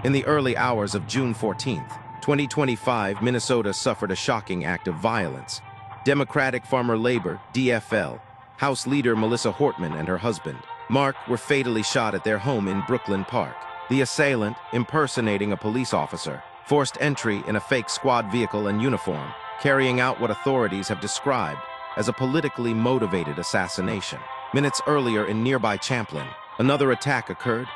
In the early hours of June 14th, 2025, Minnesota suffered a shocking act of violence. Democratic Farmer Labor, DFL, House Leader Melissa Hortman and her husband, Mark, were fatally shot at their home in Brooklyn Park. The assailant, impersonating a police officer, forced entry in a fake squad vehicle and uniform, carrying out what authorities have described as a politically motivated assassination. Minutes earlier in nearby Champlin, another attack occurred.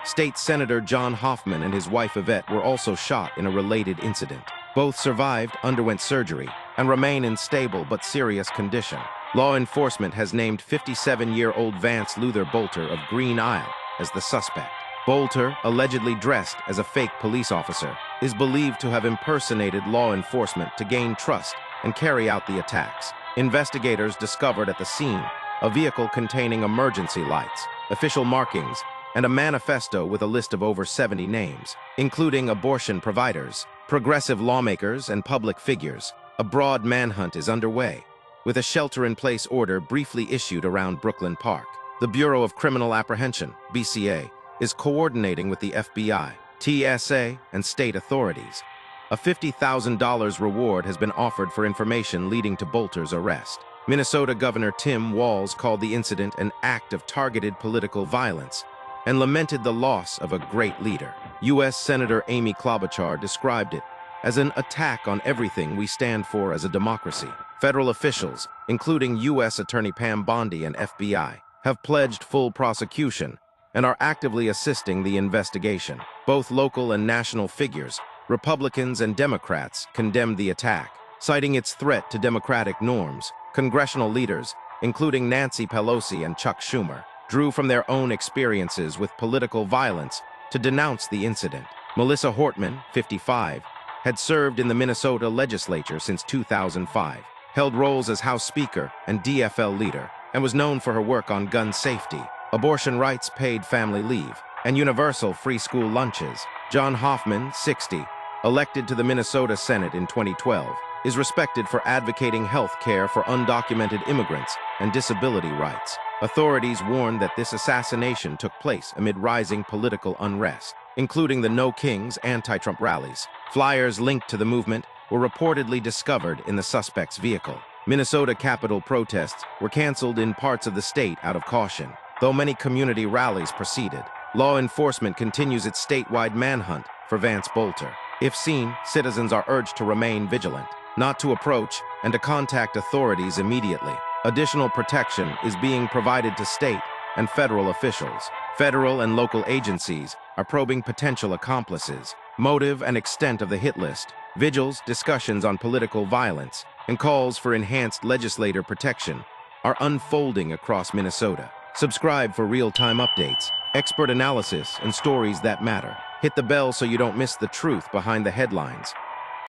State Senator John Hoffman and his wife Yvette were also shot in a related incident. Both survived, underwent surgery, and remain in stable but serious condition. Law enforcement has named 57-year-old Vance Luther Boelter of Green Isle as the suspect. Boelter, allegedly dressed as a fake police officer, is believed to have impersonated law enforcement to gain trust and carry out the attacks. Investigators discovered at the scene a vehicle containing emergency lights, official markings, and a manifesto with a list of over 70 names, including abortion providers, progressive lawmakers, and public figures. A broad manhunt is underway, with a shelter-in-place order briefly issued around Brooklyn Park. The Bureau of Criminal Apprehension, BCA, is coordinating with the FBI, TSA, and state authorities. A $50,000 reward has been offered for information leading to Boelter's arrest. Minnesota Governor Tim Walz called the incident an act of targeted political violence and lamented the loss of a great leader. U.S. Senator Amy Klobuchar described it as an attack on everything we stand for as a democracy. Federal officials, including U.S. Attorney Pam Bondi and FBI, have pledged full prosecution and are actively assisting the investigation. Both local and national figures, Republicans and Democrats, condemned the attack, citing its threat to democratic norms. Congressional leaders, including Nancy Pelosi and Chuck Schumer, drew from their own experiences with political violence to denounce the incident. Melissa Hortman, 55, had served in the Minnesota legislature since 2005, held roles as House Speaker and DFL leader, and was known for her work on gun safety, abortion rights, paid family leave, and universal free school lunches. John Hoffman, 60, elected to the Minnesota Senate in 2012, is respected for advocating health care for undocumented immigrants and disability rights. Authorities warned that this assassination took place amid rising political unrest, including the No Kings anti-Trump rallies. Flyers linked to the movement were reportedly discovered in the suspect's vehicle. Minnesota Capitol protests were canceled in parts of the state out of caution, though many community rallies proceeded. Law enforcement continues its statewide manhunt for Vance Boelter. If seen, citizens are urged to remain vigilant, not to approach, and to contact authorities immediately. Additional protection is being provided to state and federal officials. Federal and local agencies are probing potential accomplices, motive and extent of the hit list. Vigils, discussions on political violence, and calls for enhanced legislator protection are unfolding across Minnesota. Subscribe for real-time updates, expert analysis, and stories that matter. Hit the bell so you don't miss the truth behind the headlines.